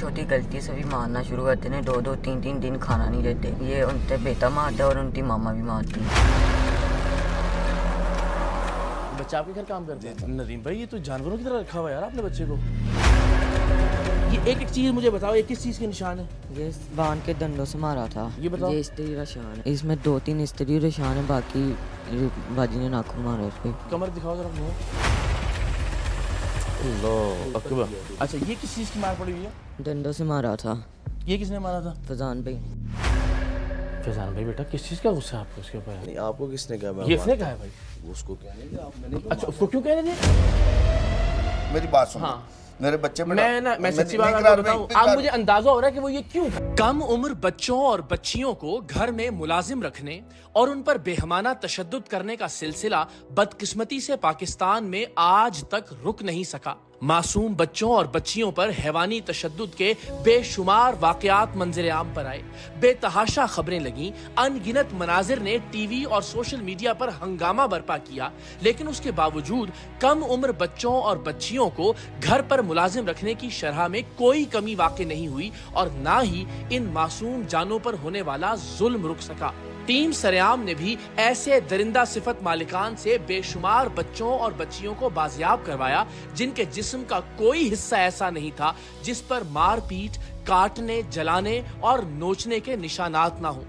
छोटी गलती से भी मारना शुरू करते हैं। 2-2, 3-3 दिन खाना नहीं देते। ये उनके बेटा मारता है और उनकी मामा भी मारती है। बच्चा आपके घर काम करता है? नदीम भाई, ये तो जानवरों की तरह रखा हुआ है यार आपने बच्चे को। ये एक एक चीज मुझे बताओ, ये किस चीज के निशान है? ये बांध के डंडों से मारा था। ये बताओ। ये स्त्री निशान है, इसमें 2-3 स्त्री निशान है, बाकी बाजी ने नाखून मारा उस पे। कमर दिखाओ जरा मुझे। अल्लाह अकबर। अच्छा, ये किस चीज की मार पड़ी हुई है? डंडों से मारा था। ये किसने मारा था? फैजान भाई। फैजान भाई बेटा, किस चीज का गुस्सा है आपको उसके ऊपर? नहीं, आपको किसने कहा? ये इसने कहा है भाई। उसको कहने दे आप। मैंने अच्छा, उसको क्यों कहने दे? मेरी बात सुनो। हाँ। मेरे बच्चे मैं सच्ची बात आपको बताऊं, अब मुझे अंदाजा हो रहा है कि वो ये क्यों। कम उम्र बच्चों और बच्चियों को घर में मुलाजिम रखने और उन पर बेहमाना तशद्दुद करने का सिलसिला बदकिस्मती से पाकिस्तान में आज तक रुक नहीं सका। मासूम बच्चों और बच्चियों पर हैवानी तशद्दुद के बेशुमार वाकयात मंजर आम पर आए, बेतहाशा खबरें लगीं, अनगिनत मनाजिर ने टीवी और सोशल मीडिया पर हंगामा बर्पा किया, लेकिन उसके बावजूद कम उम्र बच्चों और बच्चियों को घर पर मुलाजिम रखने की शरह में कोई कमी वाक़ई नहीं हुई और ना ही इन मासूम जानों पर होने वाला जुल्म रुक सका। टीम सरेआम ने भी ऐसे दरिंदा सिफत मालिकान से बेशुमार बच्चों और बच्चियों को बाजियाब करवाया जिनके जिस्म का कोई हिस्सा ऐसा नहीं था जिस पर मारपीट, काटने, जलाने और नोचने के निशानात ना हो।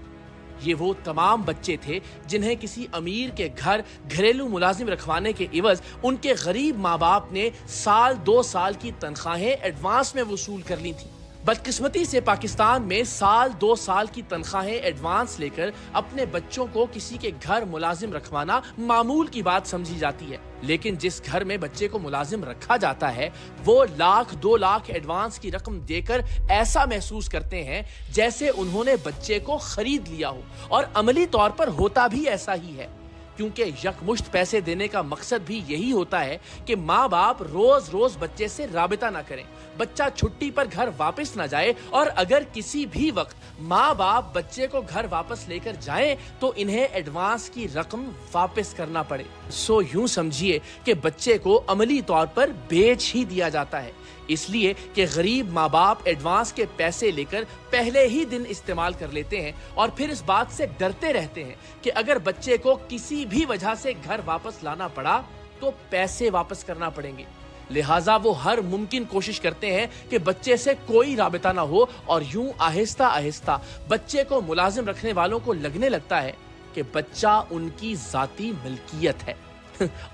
ये वो तमाम बच्चे थे जिन्हें किसी अमीर के घर घरेलू मुलाजिम रखवाने के इवज उनके गरीब माँ बाप ने साल 2 साल की तनख्वाहें एडवांस में वसूल कर ली थी। बदकिस्मती से पाकिस्तान में साल 2 साल की तनख्वाहें एडवांस लेकर अपने बच्चों को किसी के घर मुलाजिम रखवाना मामूल की बात समझी जाती है, लेकिन जिस घर में बच्चे को मुलाजिम रखा जाता है वो 1-2 लाख एडवांस की रकम देकर ऐसा महसूस करते हैं जैसे उन्होंने बच्चे को खरीद लिया हो, और अमली तौर पर होता भी ऐसा ही है, क्योंकि यकमुश्त पैसे देने का मकसद भी यही होता है कि माँ बाप रोज रोज बच्चे से राबिता ना करें, बच्चा छुट्टी पर घर वापस ना जाए, और अगर किसी भी वक्त माँ बाप बच्चे को घर वापस लेकर जाएं तो इन्हें एडवांस की रकम वापस करना पड़े। सो यूं समझिए कि बच्चे को अमली तौर पर बेच ही दिया जाता है, इसलिए कि गरीब माँ बाप एडवांस के पैसे लेकर पहले ही दिन इस्तेमाल कर लेते हैं और फिर इस बात से डरते रहते हैं कि अगर बच्चे को किसी भी वजह से घर वापस लाना पड़ा तो पैसे वापस करना पड़ेंगे। लिहाजा वो हर मुमकिन कोशिश करते हैं कि बच्चे से कोई राबिता ना हो, और यूं आहिस्ता आहिस्ता बच्चे को मुलाजिम रखने वालों को लगने लगता है कि बच्चा उनकी जाती मिल्कियत है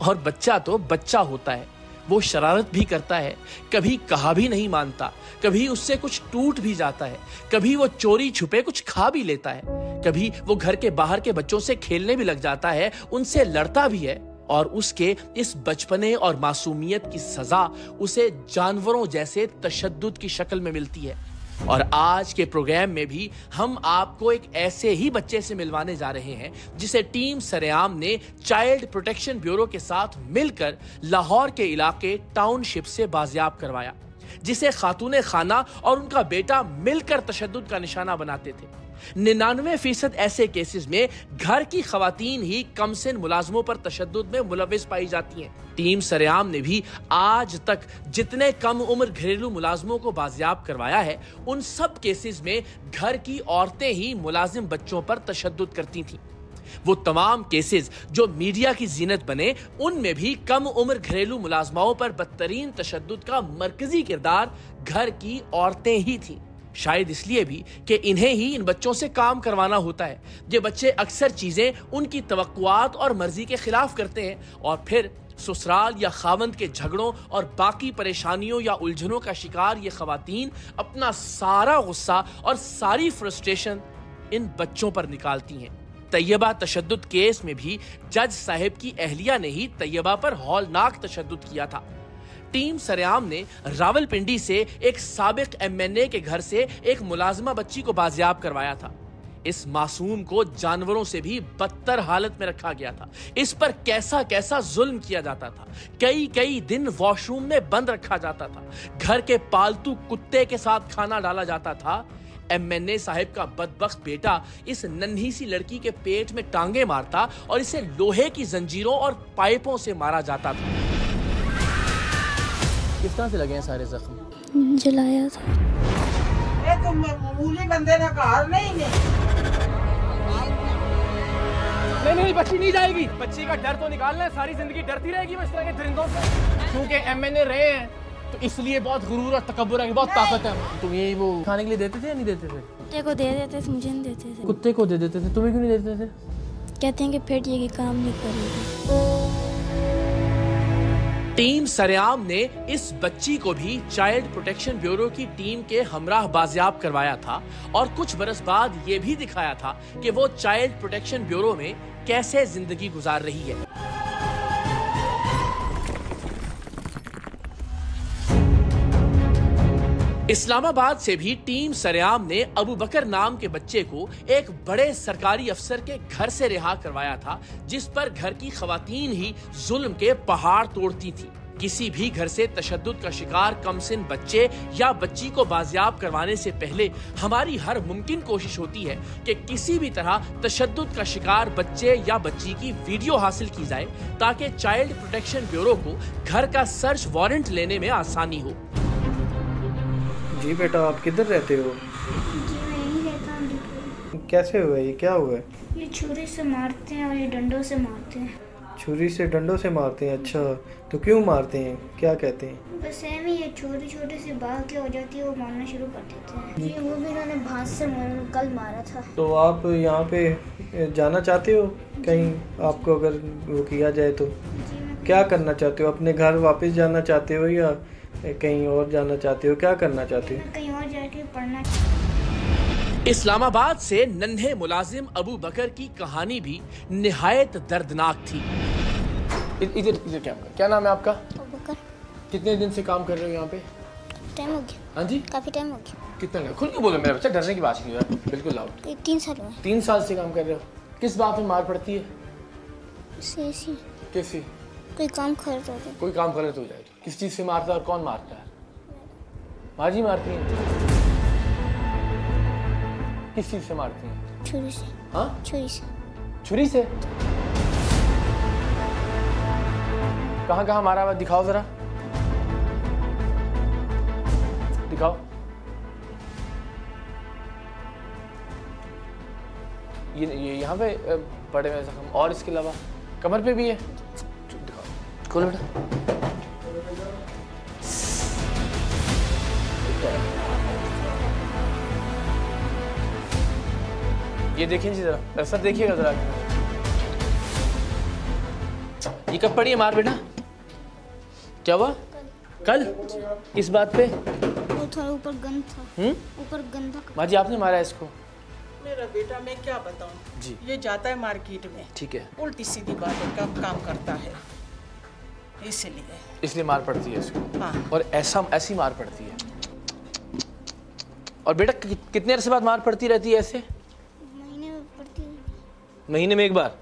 और बच्चा तो बच्चा होता है, वो शरारत भी करता है, कभी कहा भी नहीं मानता, कभी उससे कुछ टूट भी जाता है, कभी वो चोरी छुपे कुछ खा भी लेता है, कभी वो घर के बाहर के बच्चों से खेलने भी लग जाता है, उनसे लड़ता भी है, और उसके इस बचपने और मासूमियत की सजा उसे जानवरों जैसे तशद्दुद की शक्ल में मिलती है। और आज के प्रोग्राम में भी हम आपको एक ऐसे ही बच्चे से मिलवाने जा रहे हैं जिसे टीम सरेआम ने चाइल्ड प्रोटेक्शन ब्यूरो के साथ मिलकर लाहौर के इलाके टाउनशिप से बाजियाब करवाया, जिसे खातूने खाना और उनका बेटा मिलकर तशद्दुद का निशाना बनाते थे। 99% ऐसे केसेस में घर की खवातीन ही कमसिन मुलाजमों पर तशद्दुद में मुलविस पाई जाती हैं। टीम सरेआम ने भी आज तक जितने कम उम्र घरेलू मुलाजमों को बाजियाब करवाया है उन सब केसेस में घर की औरतें ही मुलाजिम बच्चों पर तशद्दुद करती थीं। वो तमाम केसेस जो मीडिया की जीनत बने उनमें भी कम उम्र घरेलू मुलाजमाओं पर बदतरीन तशद्दुद का मरकजी किरदार घर की औरतें ही थीं। शायद इसलिए भी कि इन्हें ही इन बच्चों से काम करवाना होता है। ये बच्चे अक्सर चीजें उनकी तवक्कुआत और मर्जी के खिलाफ करते हैं और फिर ससुराल या खावंद के झगड़ों और बाकी परेशानियों या उलझनों का शिकार ये खवातीन अपना सारा गुस्सा और सारी फ्रस्ट्रेशन इन बच्चों पर निकालती हैं। तैयबा तशद्दुद केस में भी जज साहिब की अहलिया ने ही तैयबा पर हौलनाक तशद्दुद किया था। टीम सरेआम ने रावलपिंडी से एक साबिक MNA के घर से एक मुलाजमा बच्ची को बाजियाब करवाया था। इस मासूम को जानवरों से भी बदतर हालत में रखा गया था। इस पर कैसा कैसा जुल्म किया जाता था। कई दिन वॉशरूम में बंद रखा जाता था। घर के पालतू कुत्ते के साथ खाना डाला जाता था। MNA साहिब का बदबख्त बेटा इस नन्ही सी लड़की के पेट में टांगे मारता और इसे लोहे की जंजीरों और पाइपों से मारा जाता था। किस तरह से लगे हैं सारे जख्म? जलाया था। तुम मूली बंदे ना कार नहीं ने नहीं, बच्ची नहीं जाएगी। बच्ची का डर तो निकालना है, सारी जिंदगी डरती रहेगी वो इस तरह के दरिंदों से। क्योंकि एमएनए रहे हैं तो इसलिए बहुत गुरूर और तकब्बुर है, बहुत ताकत है। तुम ये वो खाने के लिए देते थे या नहीं देते थे? कुत्ते को दे देते थे, मुझे नहीं देते थे। कुत्ते को दे देते थे, तुम्हें क्यों नहीं देते थे? कहते हैं कि फिर ये काम नहीं करेगी। टीम सरेआम ने इस बच्ची को भी चाइल्ड प्रोटेक्शन ब्यूरो की टीम के हमराह बाजियाब करवाया था और कुछ बरस बाद ये भी दिखाया था कि वो चाइल्ड प्रोटेक्शन ब्यूरो में कैसे जिंदगी गुजार रही है। इस्लामाबाद से भी टीम सरेआम ने अबू बकर नाम के बच्चे को एक बड़े सरकारी अफसर के घर से रिहा करवाया था, जिस पर घर की खवातीन ही जुल्म के पहाड़ तोड़ती थी। किसी भी घर से तशद्दुद का शिकार कमसिन बच्चे या बच्ची को बाजियाब करवाने से पहले हमारी हर मुमकिन कोशिश होती है कि किसी भी तरह तशद्दुद का शिकार बच्चे या बच्ची की वीडियो हासिल की जाए, ताकि चाइल्ड प्रोटेक्शन ब्यूरो को घर का सर्च वारंट लेने में आसानी हो। जी बेटा, आप किधर रहते हो? जी मैं यहीं रहता हूँ। कैसे हुआ ये, क्या हुआ है? ये छुरी से मारते हैं और ये डंडों से मारते हैं। छुरी से डंडों से मारते हैं? अच्छा, तो क्यों मारते हैं, क्या कहते हैं? बस एम ही, ये छोटी छोटी सी बात क्या हो जाती है वो मारना शुरू कर देते हैं। जी वो भी इन्होंने भांस से कल मारा था। तो आप यहाँ पे जाना चाहते हो कहीं, आपको अगर वो किया जाए तो क्या करना चाहते हो? अपने घर वापस जाना चाहते हो या कहीं और जाना चाहते हो, क्या करना चाहते हो? कहीं और जाके पढ़ना। इस्लामाबाद से नन्हे मुलाजिम अबू बकर की कहानी भी निहायत दर्दनाक थी। इधर क्या नाम है आपका? अबू बकर। कितने दिन से काम कर रहे हो यहाँ पे? टाइम हो गया। हाँ जी, काफी टाइम हो गया। कितना? खुल के बोलो मेरा बच्चा, डरने की बात नहीं है, बिल्कुल लाउड। 3 साल हुए। 3 साल से काम कर रहे हो। किस बात में मार पड़ती है? ऐसी कैसी? कोई काम कर रहे थे। कोई काम गलत हो जाए, किस चीज से मारता है और कौन मारता है? माँ जी मारती हैं। किस चीज से मारती हैं? छुरी से। हाँ, छुरी से। छुरी से? कहाँ कहाँ मारा हुआ, दिखाओ जरा, दिखाओ। ये यहाँ पे पड़े हुए जख्म, और इसके अलावा कमर पे भी है? दिखाओ, खोलो बेटा। ये देखिए जी जरा, सर देखिएगा जरा, ये कब पड़ी है मार बेटा? क्या हुआ कल? किस बात पे? वो थोड़ा ऊपर गंद था। ऊपर गंद था। माँ जी आपने मारा है इसको? मेरा बेटा मैं क्या बताऊं जी। ये जाता है मार्केट में, ठीक है, उल्टी सीधी बातें काम करता है, इसलिए मार पड़ती है इसको। हाँ। और ऐसी मार पड़ती है। और बेटा कितने अरसे बाद मार पड़ती रहती है ऐसे? महीने में पड़ती है। महीने में एक बार?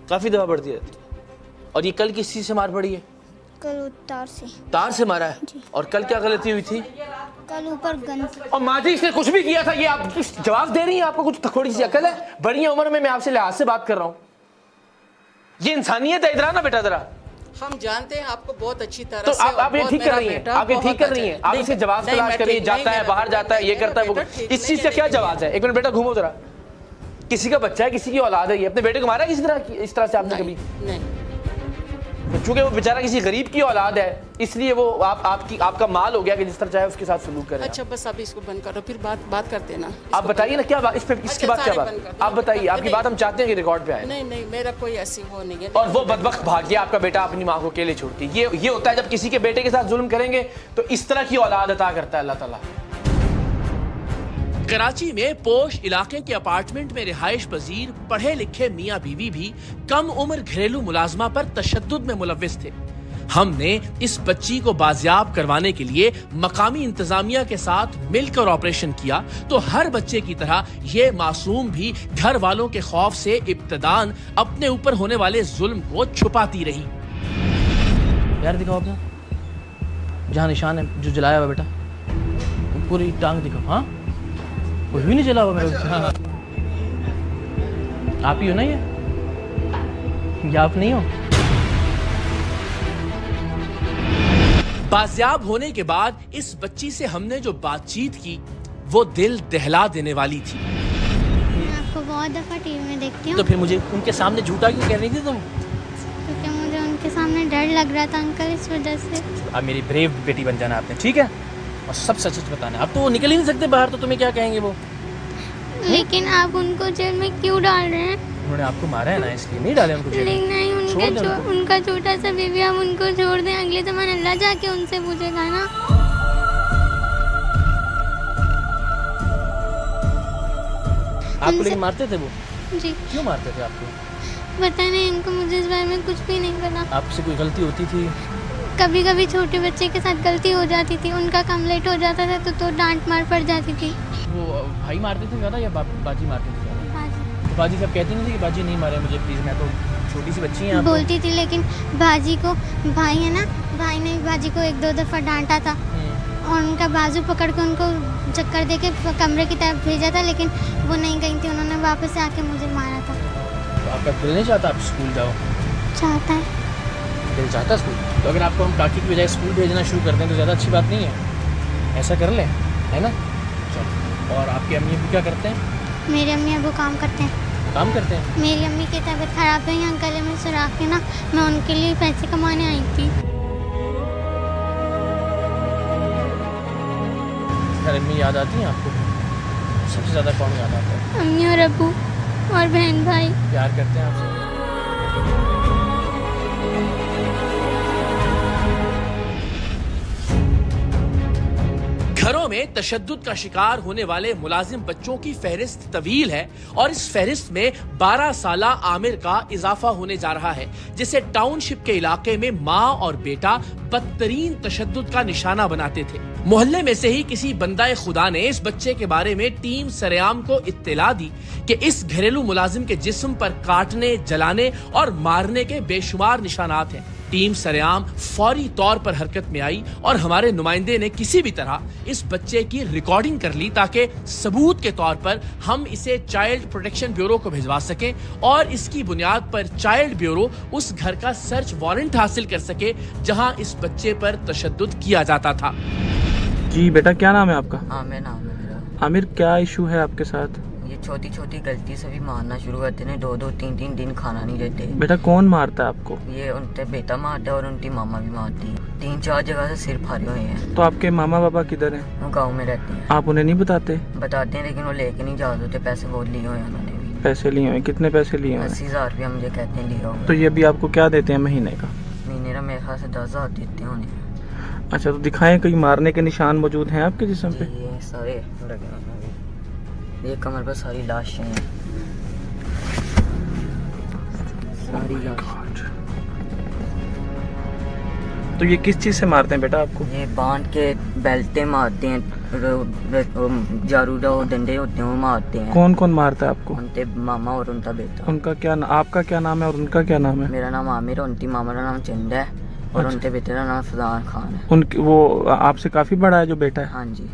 काफी दफा पड़ती रहती है। और ये कल किस चीज से मार पड़ी है? कल तार से। तार से मारा है? और कल क्या गलती हुई थी? कल ऊपर गंद। और माँ जी इसने कुछ भी किया था, ये आप जवाब दे रही हैं? आपको कुछ थोड़ी सी अकल है? बड़ी उम्र में मैं आपसे लिहाज से बात कर रहा हूँ, ये इंसानियत है। इधर आना बेटा जरा। हम जानते हैं आपको बहुत अच्छी तरह तो से। आप ये ठीक कर रही हैं, आप ये ठीक कर रही हैं। आप इसे जवाब तलाश करिए, जाता है बाहर जाता है, ये करता है वो। इस चीज से क्या जवाब है? एक मिनट बेटा घूमो जरा। किसी का बच्चा है, किसी की औलाद है, ये अपने बेटे को मारा इस तरह से आपने कभी? नहीं। चूंकि वो बेचारा किसी गरीब की औलाद है, इसलिए वो आपका माल हो गया कि जिस तरह चाहे उसके साथ सलूक करें। अच्छा बस अभी इसको बंद करो, फिर बात करते हैं ना। आप बताइए ना क्या बात, इसके बाद क्या बात? आप बताइए, आपकी बात हम चाहते हैं कि रिकॉर्ड पे आए। नहीं मेरा कोई ऐसी वो नहीं है। और वो बदबख्त भाग गया आपका बेटा अपनी माँ को अकेले छोड़ के। ये होता है जब किसी के बेटे के साथ जुल्म करेंगे तो इस तरह की औलाद अता करता है अल्लाह ताला। कराची में पोश इलाके के अपार्टमेंट में रिहाइश पजीर पढ़े लिखे मियाँ बीवी भी कम उम्र घरेलू मुलाजमा पर तशद्दुद में मुलव्विस थे। हमने इस बच्ची को बाजियाब करवाने के लिए मकामी इंतजामिया के साथ मिलकर ऑपरेशन किया तो हर बच्चे की तरह ये मासूम भी घर वालों के खौफ से इब्तदान अपने ऊपर होने वाले जुल्म को छुपाती रही। यार दिखाओ अपना, जहाँ निशान है जो जलाया हुआ बेटा, पूरी टांग दिखाओ। हाँ कोई भी नहीं जला हुआ मेरे। हाँ आप ही हो ना ये, या आप नहीं हो? बाजियाब होने के बाद इस बच्ची से हमने जो बातचीत की वो दिल दहला देने वाली थी। मैं आपको बहुत दफ़ा टीवी में देखती हूँ। तो फिर मुझे उनके सामने झूठा क्यों कह रही थी तुम? क्योंकि मुझे उनके सामने डर लग रहा था अंकल, इस वजह से। अब मेरी ब्रेव बेटी बन जाना आपने, ठीक है? और सब सच सच बताना। अब तो वो निकल ही नहीं सकते बाहर, तो तुम्हें क्या कहेंगे वो? लेकिन आप उनको जेल में क्यों डाल रहे हैं? उन्होंने आपको मारा है ना, इसलिए नहीं डाले उनको जेल में। लेकिन नहीं, उनका छोटा सा बेबी, हम उनको छोड़ दें, अगले ज़माने अल्लाह जाके उनसे पूछेगा ना। आपको लेकिन मारते थे वो? जी। क्यों मारते थे आपको? पता नहीं इनको, मुझे इस बारे में कुछ भी नहीं पता। आपसे कोई गलती होती थी? कभी कभी छोटे बच्चे के साथ गलती हो जाती थी, उनका काम लेट हो जाता था तो डांट मार पड़ जाती थी। वो भाई मारते थे ज़्यादा या बाजी मारते थे ज़्यादा? बाजी। बाजी सब कहती नहीं थी कि बाजी नहीं मारे मुझे प्लीज़, मैं तो छोटी सी बच्ची हैं। बोलती थी, लेकिन बाजी को, भाई है ना, भाई ने बाजी को 1-2 दफ़ा डांटा था और उनका बाजू पकड़ के उनको चक्कर दे के कमरे की तरफ भेजा था, लेकिन वो नहीं गई थी, उन्होंने वापस से आके मुझे मारा था। तो आपका दिल नहीं चाहता आप स्कूल जाओ? चाहता है। दिल चाहता है स्कूल? तो अगर आपको हम टाकी की बजाय स्कूल भेजना शुरू कर दें तो ज़्यादा अच्छी बात नहीं है? ऐसा कर लें, है ना? चलो। और आपकी अम्मी अब्बू क्या करते हैं? मेरी अम्मी अब्बू काम करते हैं। काम करते हैं? मेरी अम्मी की तबीयत ख़राब है, यहाँ गले में सुराख है ना, मैं उनके लिए पैसे कमाने आई थी। घर में याद आती हैं आपको? सबसे ज़्यादा कौन याद आता है? अम्मी और अब्बू और बहन भाई। प्यार करते हैं आपसे? घरों में तशद्दुद का शिकार होने वाले मुलाजिम बच्चों की फहरिस्त तवील है और इस फहरिस्त में 12 साला आमिर का इजाफा होने जा रहा है, जिसे टाउनशिप के इलाके में माँ और बेटा बदतरीन तशद्दुद का निशाना बनाते थे। मोहल्ले में से ही किसी बंदाए खुदा ने इस बच्चे के बारे में टीम सरेआम को इत्तला दी कि इस घरेलू मुलाजिम के जिस्म पर काटने, जलाने और मारने के बेशुमार निशानात हैं। टीम सरेआम फौरी तौर पर हरकत में आई और हमारे नुमाइंदे ने किसी भी तरह इस बच्चे की रिकॉर्डिंग कर ली ताकि सबूत के तौर पर हम इसे चाइल्ड प्रोटेक्शन ब्यूरो को भिजवा सकें और इसकी बुनियाद पर चाइल्ड ब्यूरो उस घर का सर्च वारंट हासिल कर सके जहां इस बच्चे पर तशद्दुद किया जाता था। जी बेटा, क्या नाम है आपका? आमिर नाम है मेरा। आमिर, क्या इशू है आपके साथ? ये छोटी छोटी गलती से भी मारना शुरू करते हैं, 2-2, 3-3 दिन खाना नहीं देते। बेटा, कौन मारता है आपको? ये उनके बेटा मारता है और उनकी मामा भी मारती है। 3-4 जगह से सिर फाड़े हुए हैं। तो आपके मामा पापा किधर हैं? वो गाँव में रहते हैं। आप उन्हें नहीं बताते? बताते हैं, लेकिन वो लेके नहीं जाते होते। पैसे बहुत लिए हुए हैं उन्होंने भी। पैसे लिए हुए? कितने पैसे लिए हुए? 80,000 रुपया मुझे कहते हैं लिया हुआ। तो ये भी आपको क्या देते हैं महीने का? महीने का मेरे ख्याल से 10,000 देते हैं उन्हें। अच्छा, तो दिखाएं, कहीं मारने के निशान मौजूद हैं आपके जिस्म पे? ये सारे लगे हैं, ये कमर पर सारी लाशें हैं, सारी लाश। तो ये किस चीज से मारते हैं बेटा आपको? ये बांध के बेल्टे मारते हैं, जारूदा और डंडे होते हैं वो मारते हैं। कौन कौन मारता है आपको? उनके मामा और उनका बेटा। उनका क्या, आपका क्या नाम है और उनका क्या नाम है? मेरा नाम आमिर, उनकी मामा का नाम चंद है और उनके बेटे का नाम फजान खान है। उनकी, वो आपसे काफी बड़ा है जो बेटा है? हाँ जी।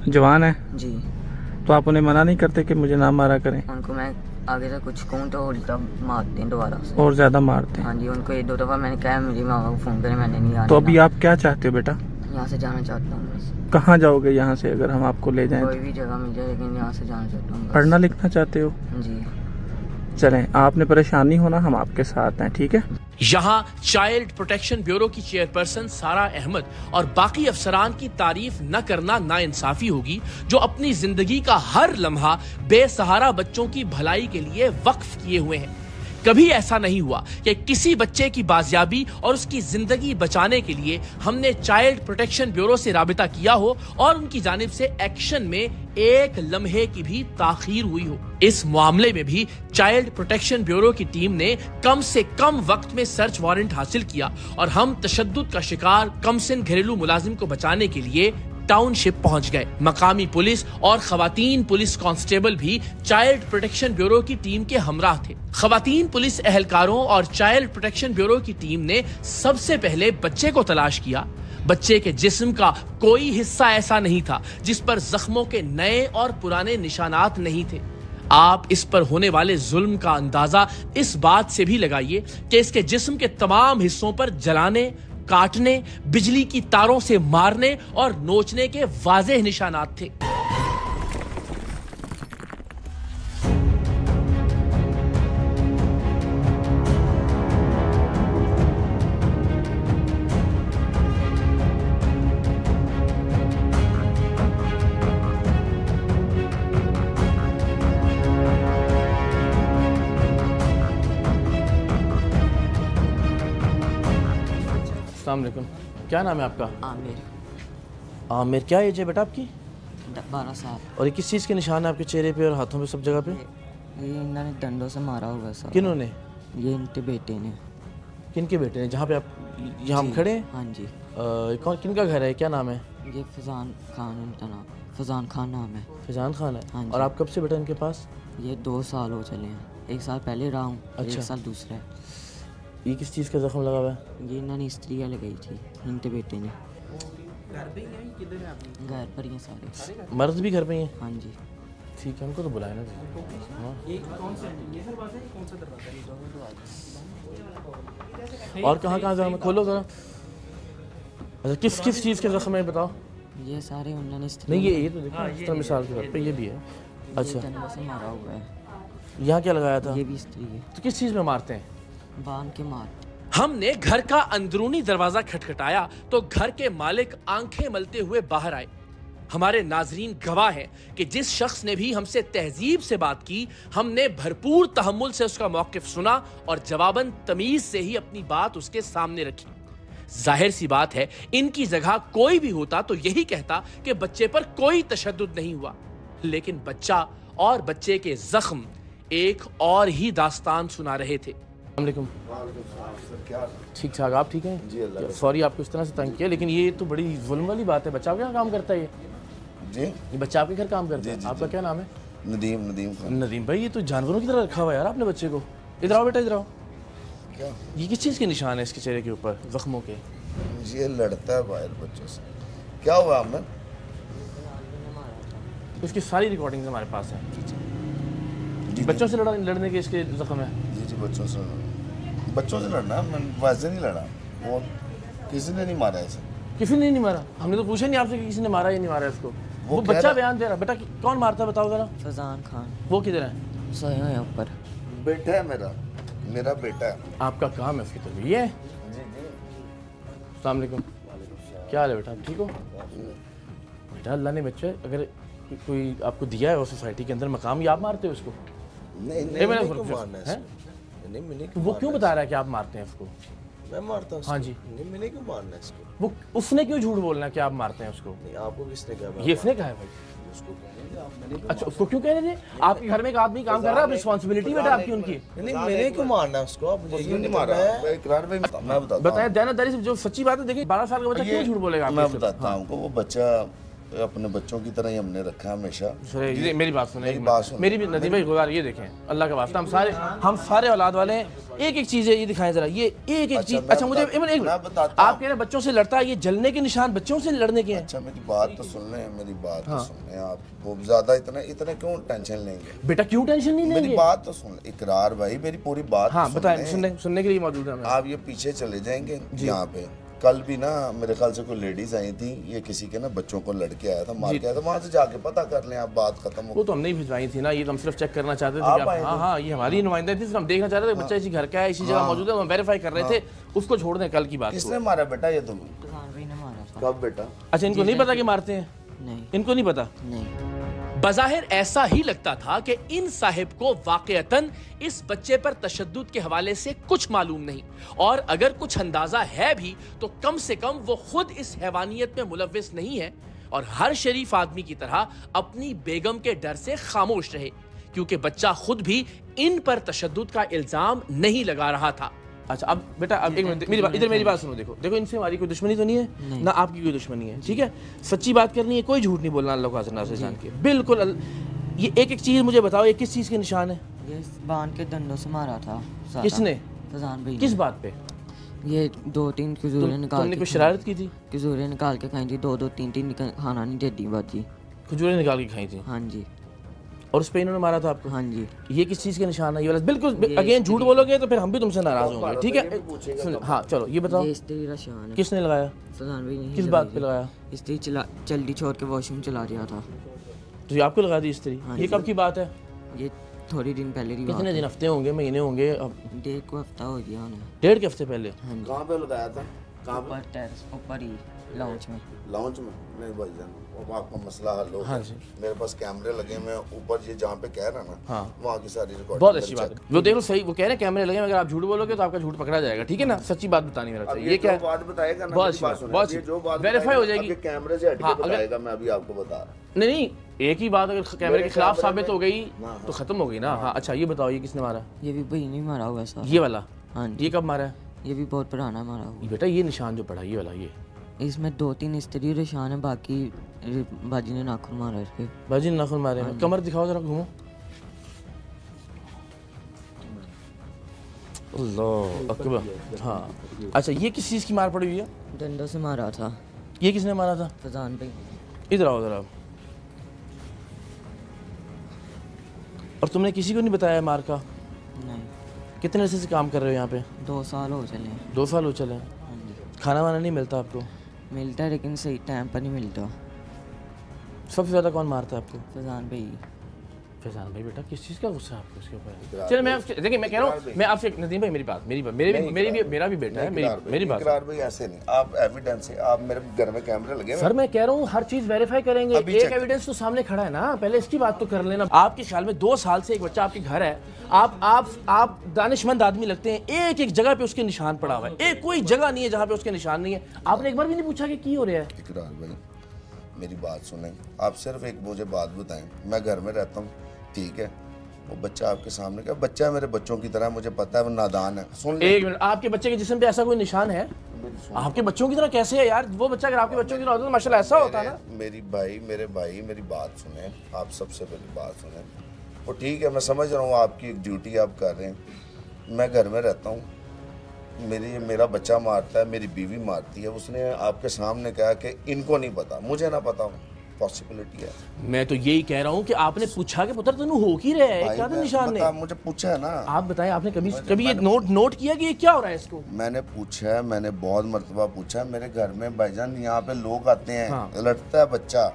जवान है जी। तो आप उन्हें मना नहीं करते कि मुझे ना मारा करें? उनको मैं आगे से कुछ कहूँ तो उल्टा मारते हैं दोबारा से, और ज्यादा मारते हैं? हाँ जी। उनको 1-2 दफा मैंने कहा मेरी मामा को फोन करे, मैंने नहीं आना। तो अभी आप क्या चाहते हो बेटा? यहाँ से जाना चाहता हूँ बस। कहाँ जाओगे यहाँ से अगर हम आपको ले जाएं? कोई भी जगह मिल जाए, लेकिन यहाँ से जाना चाहता हूँ। पढ़ना लिखना चाहते हो? जी। चलें, आपने परेशान नहीं होना, हम आपके साथ हैं, ठीक है? यहाँ चाइल्ड प्रोटेक्शन ब्यूरो की चेयरपर्सन सारा अहमद और बाकी अफसरान की तारीफ न करना नाइंसाफी होगी, जो अपनी जिंदगी का हर लम्हा बेसहारा बच्चों की भलाई के लिए वक्फ किए हुए हैं। कभी ऐसा नहीं हुआ कि किसी बच्चे की बाजियाबी और उसकी जिंदगी बचाने के लिए हमने चाइल्ड प्रोटेक्शन ब्यूरो से राबिता किया हो और उनकी जानिब से एक्शन में एक लम्हे की भी ताखीर हुई हो। इस मामले में भी चाइल्ड प्रोटेक्शन ब्यूरो की टीम ने कम से कम वक्त में सर्च वारंट हासिल किया और हम तशद्दुद का शिकार कमसिन घरेलू मुलाजिम को बचाने के लिए टाउनशिप पहुंच गए। मकामी पुलिस और खवातीन पुलिस कांस्टेबल भी चाइल्ड प्रोटेक्शन ब्यूरो की टीम के हमराह थे। खवातीन पुलिस एहलकारों और चाइल्ड प्रोटेक्शन ब्यूरो की टीम ने सबसे पहले बच्चे को तलाश किया। बच्चे के जिस्म का कोई हिस्सा ऐसा नहीं था जिस पर जख्मों के नए और पुराने निशानात नहीं थे। आप इस पर होने वाले जुल्म का अंदाजा इस बात से भी लगाइए कि इसके जिस्म के तमाम हिस्सों पर जलाने, काटने, बिजली की तारों से मारने और नोचने के वाज़ेह निशानात थे। अस्सलाम वालेकुम। क्या नाम है आपका? आमिर। आमिर। क्या एज है बेटा आपकी? 12 साल। और ये किस चीज़ के निशान है आपके चेहरे पे और हाथों पे सब जगह पे? ये इन्होंने डंडों से मारा हुआ है सर। किन्होंने? ये इनके बेटे ने। किनके बेटे ने? जहाँ पे आप यहाँ हम खड़े हैं? हाँ जी। कौन किनका घर है? क्या नाम है? ये फजान खान उनका नाम। फजान खान नाम है। फजान खान है। हाँ जी। और आप कब से बेटा इनके पास? ये 2 साल हो चले हैं। 1 साल पहले रहा हूँ। अच्छा। 1 साल दूसरा है। ये किस चीज़ का जख्म लगा हुआ है? ये इन्होंने स्त्री लगाई थी इनके बेटे ने। घर पे ही हैं किधर हैं आप? घर पर ही हैं सारे। मर्द भी घर पे ही हैं? हाँ जी। ठीक है, उनको तो बुलाए ना। हाँ। ये कौन सा ये दरवाजा है? कौन सा दरवाजा है? और कहाँ कहाँ जख्म? खोलो ज़रा। अच्छा, किस किस चीज़ के जख्म है बताओ? ये सारे उन्होंने नहीं, ये तो देखो इस तरह मिसाल के तौर पे ये भी है। अच्छा, डंडों से मारा हुआ है। यहाँ क्या लगाया था? ये भी स्त्री है। तो किस चीज़ में मारते हैं? बांध के मार। हमने घर का अंदरूनी दरवाजा खटखटाया तो घर के मालिक आंखें मलते हुए बाहर आए। हमारे नाजरीन गवाह हैं कि जिस शख्स ने भी हमसे तहजीब से बात की, हमने भरपूर तहम्मुल से उसका मौक़िफ़ सुना और जवाबन तमीज से ही अपनी बात उसके सामने रखी। जाहिर सी बात है, इनकी जगह कोई भी होता तो यही कहता कि बच्चे पर कोई तशद्दुद नहीं हुआ, लेकिन बच्चा और बच्चे के जख्म एक और ही दास्तान सुना रहे थे। वालेकुम। ठीक ठाक, आप ठीक हैं? जी अल्लाह। सॉरी आपको इस तरह से तंग किया, लेकिन ये तो बड़ी जुल्म वाली बात है। बच्चा आपके यहाँ काम करता है ये? जी, ये बच्चा आपके घर काम करता है? आपका क्या नाम है? नदीम। नदीम भाई, ये तो जानवरों की तरह रखा हुआ है यार आपने बच्चे को। इधर आओ बेटा, इधर आओ। क्या ये किस चीज़ के निशान है इसके चेहरे के ऊपर जख्मों के? ये लड़ता है बाहर बच्चों से। क्या हुआ हमें? उसकी सारी रिकॉर्डिंग्स हमारे पास हैं। बच्चों से लड़ने के इसके जख्म है? जी, बच्चों से लड़ना। मैं वैसे नहीं लड़ा, वो किसी ने नहीं मारा ऐसे। किसी ने नहीं मारा? हमने तो पूछा नहीं आपसे कि किसी ने मारा या नहीं मारा इसको। वो बच्चा बयान दे रहा। बेटा कौन मारता है बताओ जरा। फजान खान। वो किधर है? सोए हुए ऊपर। बेटा है मेरा बेटा है। आपका काम है उसकी तरफ ये? अस्सलाम वालेकुम। क्या हाल है बेटा, ठीक हो? बेटा अल्लाह ने बच्चे अगर कोई आपको दिया है वो सोसाइटी के अंदर मकाम, या आप मारते हो उसको? नहीं, मैंने वो क्यों बता रहा है कि आप मारते हैं उसको? मैं मारता हूँ? हाँ जी। नहीं, मैंने क्यों मारना है इसको? वो उसने क्यों झूठ बोलना है कि आप मारते हैं उसको? नहीं, आपको किसने कहा? ये इसने कहा है भाई। अच्छा, उसको क्यों कह रहे थे? आपके घर में एक आदमी काम कर रहा है, रिस्पॉन्सिबिलिटी बेटा आपकी उनकी। नहीं, मैंने क्यों मारना है उसको? आप मुझे नहीं मारा है। इकरार में मैं बताता हूं। बताएं दानादारी से, जो सच्ची बात है। देखिए 12 साल का बच्चा क्यों झूठ बोलेगा? मैं बताता हूँ आपको। वो बच्चा अपने बच्चों की तरह ही हमने रखा है हमेशा। मेरी बात सुने, मेरी भी नदीम भाई गुजार, ये देखें अल्लाह का वास्ता, हम सारे औलाद वाले हैं। एक एक चीज़ है, ये दिखाएं जरा, ये एक एक चीज़। अच्छा मुझे आप कह रहे हैं बच्चों से लड़ता है, ये जलने के निशान बच्चों से लड़ने के हैं? अच्छा मेरी बात तो सुन लें, मेरी बात तो सुन लें। आप वो ज़्यादा इतना क्यों टेंशन लेंगे? बेटा क्यों टेंशन नहीं लेंगे? मेरी बात तो सुन, इकरार भाई मेरी पूरी बात। हाँ बताएं, सुनने के लिए मौजूद है। आप ये पीछे चले जाएंगे यहाँ पे। कल भी ना मेरे ख्याल से कोई लेडीज आई थी, ये किसी के ना बच्चों को लड़के आया था, मार के आया था। वहाँ से जाके पता कर लें आप, बात खत्म हो। वो तो हमने ही भिजवाई थी ना, ये तो हम सिर्फ चेक करना चाहते थे। हाँ, ये हमारी नुमाइंदा थी, सिर्फ हम देखना चाहते थे बच्चा इसी घर का है, इसी जगह मौजूद है, हम वेरीफाई कर रहे थे। उसको छोड़ दें कल की बात। किसने मारा बेटा ये तुम? कब बेटा? अच्छा, इनको नहीं पता कि मारते हैं? नहीं, इनको नहीं पता। नहीं। बज़ाहिर ऐसा ही लगता था कि इन साहिब को वाक़यतन इस बच्चे पर तशद्दुद के हवाले से कुछ मालूम नहीं, और अगर कुछ अंदाजा है भी तो कम से कम वो खुद इस हैवानियत में मुलव्विस नहीं है, और हर शरीफ आदमी की तरह अपनी बेगम के डर से खामोश रहे, क्योंकि बच्चा खुद भी इन पर तशद्दुद का इल्जाम नहीं लगा रहा था। अच्छा अब बेटा, अब एक मिनट मेरी बात सुनो। देखो इनसे हमारी कोई दुश्मनी तो नहीं है ना, आपकी कोई दुश्मनी है, ठीक है? सच्ची बात करनी है, कोई झूठ नहीं बोलना अल्लाह को हाज़िर नाज़िर जान के, बिल्कुल। ये एक एक चीज़ मुझे बताओ, ये किस चीज़ के निशान है? ये बांध के डंडों से मारा था। किसने? फजान भाई। किस बात पे? ये 2-3 खजूरें निकाल, तुमने कुछ शरारत की थी? खजूरें निकाल के खाई थी, 2-2 3-3 खाना नहीं देती बाजी। खजूरें निकाल के खाई थी? हाँ जी। और उस पे इन्होंने मारा था आपको? हाँ जी। ये किस चीज़ के निशान है? ये वाला बिल्कुल अगेन झूठ बोलोगे तो फिर हम भी तुमसे नाराज होंगे, ठीक है? हाँ चलो ये बताओ, ये स्त्री का निशान है। किसने लगाया? फजान भाई ने। किस बात पे लगाया? स्त्री जल्दी छोड़ के वॉशरूम चला रहा था, तो ये आपको लगा दी स्त्री? ये कब की बात है? ये थोड़ी दिन पहले की। कितने दिन, हफ्ते होंगे, महीने होंगे? अब 1.5 हफ्ता हो गया। 1.5 हफ्ते पहले? कहाँ पे लगाया था? ऊपर टेरेस ऊपर ही लाउंज में। लाउंज में? नहीं भाईजान, अब आपका मसला हल हो गया। मेरे पास कैमरे लगे, मैं ऊपर ये जहाँ पे कह रहा ना वहाँ की सारी रिकॉर्डिंग। बहुत अच्छी बात है, वो देख लो सही, वो कह रहे हैं कैमरे लगे, अगर आप झूठ बोलोगे तो आपका झूठ पकड़ा जाएगा, ठीक है ना? सच्ची बात बतानी मेरा चाहिए। ये क्या बात बताएगा ना, बहुत अच्छी बात, बहुत जो बात वेरीफाई हो जाएगी, कैमरे से हट के बताएगा। मैं अभी आपको बता रहा। नहीं, एक ही बात अगर कैमरे के खिलाफ साबित हो गई तो खत्म हो गई ना। हाँ अच्छा, ये बताओ ये किसने मारा? ये भी भाई नहीं मारा हुआ सर। ये वाला? हाँ। ये कब मारा है? ये भी बहुत पुराना मारा हुआ। बेटा ये निशान जो पड़ा ये वाला, ये इसमें 2-3 स्त्री निशान है, बाकी बाजी ने नाखून मारा इसके। बाजी ने नाखून मारे? कमर दिखाओ जरा, घूमो। अल्लाह अकबर। हाँ अच्छा, ये किस चीज़ की मार पड़ी हुई है? डंडों से मारा था। ये किसने मारा था? फजान भाई। इधर आओ जरा। और तुमने किसी को नहीं बताया मार का? नहीं। कितने अरसे से काम कर रहे हो यहाँ पे? 2 साल हो चले। 2 साल हो चले? खाना वाना नहीं मिलता आपको? मिलता है लेकिन सही टाइम पर नहीं मिलता। सबसे ज़्यादा कौन मारता है आपको? फैजान भाई। फैजान भाई बेटा किस चीज़ का गुस्सा है आपको उसके ऊपर? चलो मैं देखिए, मैं कह रहा हूँ, मैं आपसे नदीम भाई मेरी बात, मेरा भी बेटा है, मेरी बात। इकरार भाई ऐसे नहीं, आप एविडेंस है, आप मेरे घर में कैमरे लगे। सर मैं कह रहा हूँ हर चीज़ वेरीफाई करेंगे, एक एविडेंस तो सामने खड़ा है ना, पहले इसकी बात तो कर लेना। आपके ख्याल में 2 साल से एक बच्चा आपके घर है, आप दानिशमंद आदमी लगते हैं, एक एक जगह पे उसके निशान पड़ा हुआ है, एक कोई जगह नहीं है जहाँ पे उसके निशान नहीं है। आपने एक बार भी नहीं पूछा कि क्या हो रहा है? इकरार भाई मेरी बात सुनें, आप सिर्फ एक मुझे बात बताएं। मैं घर में रहता हूँ, ठीक है, वो बच्चा आपके सामने क्या बच्चा है, मेरे बच्चों की तरह, मुझे पता है वो नादान है। सुन ले। एक मिनट, आपके बच्चे के जिस्म पे ऐसा कोई निशान है? आपके बच्चों की तरह कैसे है यार? वो बच्चा अगर आपके बच्चों की तरह होता तो माशाल्लाह ऐसा होता ना। मेरे भाई मेरी बात सुने, आप सबसे पहले बात सुने। वो ठीक है, मैं समझ रहा हूँ आपकी एक ड्यूटी आप कर रहे हैं। मैं घर में रहता हूँ, मेरा बच्चा मारता है, मेरी बीवी मारती है। उसने आपके सामने कहा कि इनको नहीं पता, मुझे ना पता हो, पॉसिबिलिटी है। मैं तो यही कह रहा हूँ कि आपने पूछा कि पुत्र तनु हो ही रहा है, क्या तो निशान नहीं? मुझे पूछा है ना। आप बताएं, आपने कभी ये नोट किया कि ये क्या हो रहा है इसको? मैंने पूछा है, मैंने बहुत मर्तबा पूछा है। मेरे घर में भाईजान यहाँ पे लोग आते हैं, लड़ता है बच्चा।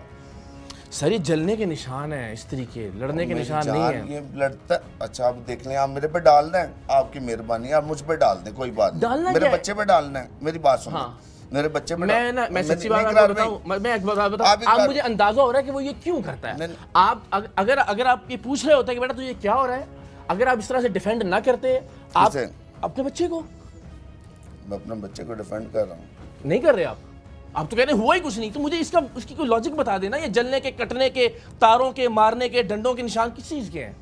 सर ये जलने के निशान है, स्त्री के लड़ने के निशान नहीं है। ये लड़ता है। अच्छा आप देख लें, आप मेरे पे डाल दें, आपकी मेहरबानी, आप मुझ पे डाल दें, कोई बात नहीं। मेरे बच्चे पे डालना है, मेरी बात सुनो। मेरे बच्चे पे मैं सच्ची बात बताऊं, मैं एक बात बताऊं, आप मुझे अंदाजा हो रहा है कि वो ये क्यों करता है। आप अगर आप ये पूछ रहे होते कि बेटा तुझे क्या हो रहा है, अगर आप इस तरह से डिफेंड ना करते, आप अपने बच्चे को। मैं अपने बच्चे को डिफेंड कर रहा हूँ। नहीं कर रहे आप तो कह रहे हुआ ही कुछ नहीं। तो मुझे उसकी कोई लॉजिक बता देना, ये जलने के, कटने के, तारों के, मारने के, डंडों के निशान किस चीज के हैं?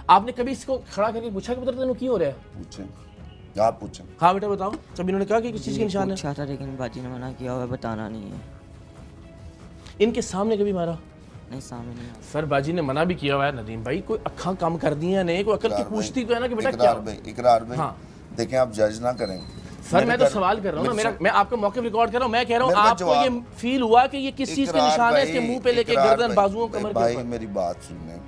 आपने कभी इसको खड़ा करके पूछा कि पुत्र तेनू क्या हो रहा है? पूछें, आप पूछें। हाँ बेटा बताओ। कभी इन्होंने कहा कि किस चीज के निशान है? पूछा था लेकिन बाजी ने मना किया हुआ, बताना नहीं है। इनके सामने कभी मारा? नहीं, सामने नहीं। सर बाजी ने मना भी किया हुआ है नदीम भाई, कोई अक्खा कम कर दी है नहीं, कोई अकल की पूछती तो है ना कि बेटा क्या? इकरार भाई देखें, आप जज ना करें सर। मैं तो सवाल कर रहा हूँ ना, मैं आपका मौके रिकॉर्ड कर रहा हूँ। मैं कह रहा हूँ आपको ये फील हुआ कि ये किस चीज के निशान है इसके मुंह पे लेके, गर्दन, बाजुओं, कमर के ऊपर? मेरी बात सुनने,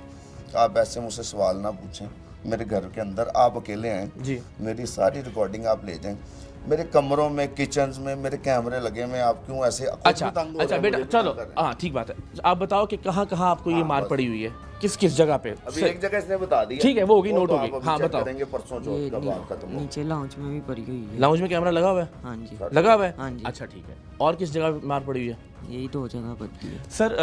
आप ऐसे मुझसे सवाल ना पूछें। मेरे घर के अंदर आप अकेले हैं जी, मेरी सारी रिकॉर्डिंग आप ले जाएं। मेरे कमरों में, किचन में मेरे कैमरे लगे हुए, आप क्यों ऐसे? अच्छा बेटा चलो, हाँ ठीक बात है। आप बताओ कि कहाँ कहाँ आपको ये मार पड़ी हुई है, किस किस जगह पे? अभी एक जगह इसने बता दिया, ठीक है, वो होगी, नोट होगी। हाँ बताओ। परसों चौथ का बात खत्म। नीचे लाउंज में भी पड़ी हुई है। लाउंज में कैमरा लगा हुआ है? हाँ जी लगा हुआ है। हाँ जी। अच्छा ठीक है, और किस जगह मार पड़ी हुई है? यही 2 जगह पड़ती है सर।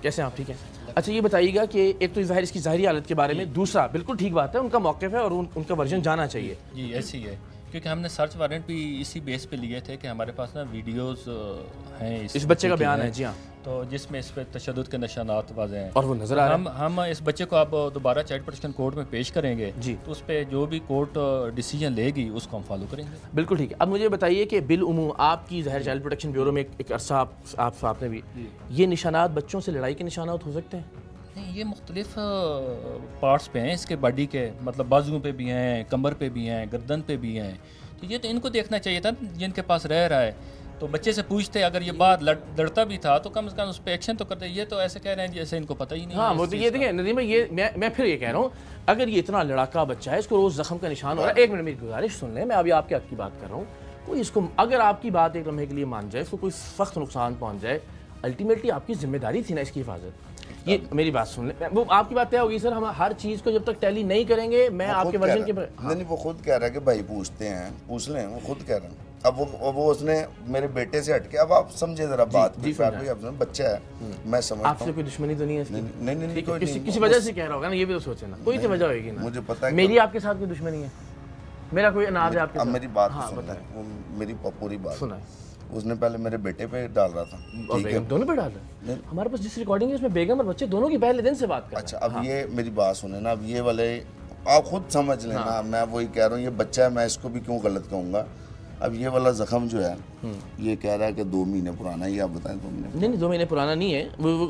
कैसे आप ठीक है? अच्छा ये बताइएगा कि एक तो ज़ाहिर इसकी ज़ाहिरी हालत के बारे में, दूसरा बिल्कुल ठीक बात है, उनका मौक़िफ़ है और उनका वर्जन जाना चाहिए। जी ऐसी है, क्योंकि हमने सर्च वारंट भी इसी बेस पे लिए थे कि हमारे पास ना वीडियोस हैं इस बच्चे का बयान है। जी हाँ, तो जिसमें इस पर तशद्दुद के निशानात वाज़ेह हैं और वो नजर आ रहा है। हम इस बच्चे को अब दोबारा चाइल्ड प्रोटेक्शन कोर्ट में पेश करेंगे जी, तो उस पर जो भी कोर्ट डिसीजन लेगी उसको हम फॉलो करेंगे। बिल्कुल ठीक है। अब मुझे बताइए कि बिल उमूम आपकी ज़ाहिर चाइल्ड प्रोटेक्शन ब्यूरो में एक अरसा आपने भी ये निशानात बच्चों से लड़ाई के निशानात हो सकते हैं? नहीं, ये मुख्तलिफ पार्ट्स पे हैं इसके बॉडी के, मतलब बाजुओं पे भी हैं, कमर पे भी हैं, गर्दन पे भी हैं। तो ये तो इनको देखना चाहिए था जिनके पास रह रहा है। तो बच्चे से पूछते, अगर ये बात लड़ता भी था तो कम से कम उस पर एक्शन तो करते। ये तो ऐसे कह रहे हैं जैसे इनको पता ही नहीं। हाँ वो तो ये देखिए नदीम भाई, ये मैं फिर ये कह रहा हूँ, अगर ये इतना लड़ाका बच्चा है, इसको रोज़ जख्म का निशान हो रहा है। एक मिनट मेरी गुजारिश सुन लें, मैं अभी आपके हक की बात कर रहा हूँ। कोई इसको, अगर आपकी बात एक लम्हे के लिए मान जाए, इसको कोई सख्त नुकसान पहुँच जाए, अल्टीमेटली आपकी जिम्मेदारी थी ना इसकी हिफाजत। ये मेरी बात सुन ले, वो आपकी बात तय होगी सर। हम हर चीज़ को जब तक टैली नहीं करेंगे, मैं आपके वर्जन के नहीं, वो खुद कह रहा है कि भाई पूछते हैं, पूछ लें, वो खुद कह रहे हैं। अब वो उसने मेरे बेटे से हटके, अब आप समझे जरा बात की, बच्चा है, मैं समझता हूं आपसे कोई दुश्मनी तो नहीं है इसकी? नहीं, किसी वजह से कह रहा होगा ना, ये भी तो सोचे ना, कोई तो वजह होगी ना। मुझे पता है मेरी आपके साथ कोई दुश्मनी है, मेरा कोई अनाज है आपके साथ? अब मेरी बात सुनो, मेरी पूरी बात सुना। उसने पहले मेरे बेटे पे डाल रहा था, ठीक है, दोनों पे डाल रहा है। हमारे पास जिस रिकॉर्डिंग है उसमें बेगम और बच्चे दोनों की पहले दिन से बात कर रहे हैं। अच्छा, अब ये मेरी बात सुने ना, अब ये वाले आप खुद समझ लेना, मैं वही कह रहा हूँ, ये बच्चा है, मैं इसको भी क्यों गलत कहूँगा। अब ये वाला जख्म जो है, ये कह रहा है कि 2 महीने पुराना है, ये आप बताएं 2 महीने? नहीं 2 महीने पुराना नहीं है, वो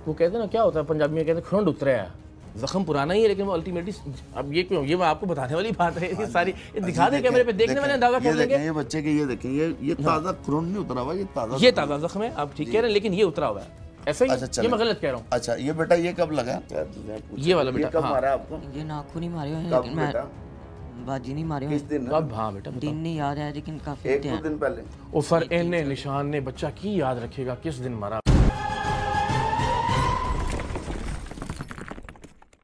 कहते हैं ना, क्या होता है पंजाबी में कहते हैं खुरंड उतरा है, जख्म पुराना ही है, लेकिन वो अल्टीमेटली, अब ये क्यों, ये मैं आपको बताने वाली बात है, ये सारी दिखा दे कैमरे पे, देखने मैंने अंदाजा कर लेंगे। ये बच्चे के ये देखें, ये ताज़ा खुरंड नहीं उतरा हुआ, ये ताज़ा जख्म है, आप ठीक कह रहे हैं, लेकिन ये उतरा हुआ है ऐसा ही। अच्छा, ये मैं गलत कह रहा हूँ। अच्छा, ये बेटा ये कब लगा? ये वाला बेटा कब मारा आपको? ये नाखून ही मारे हैं, लेकिन मैं बाजी नहीं मारे। किस दिन? अब हाँ बेटा, दिन नहीं याद है, लेकिन काफी 1-2 दिन पहले। ओ सर, इन्ने निशान ने बच्चा की याद रखेगा किस दिन मारा।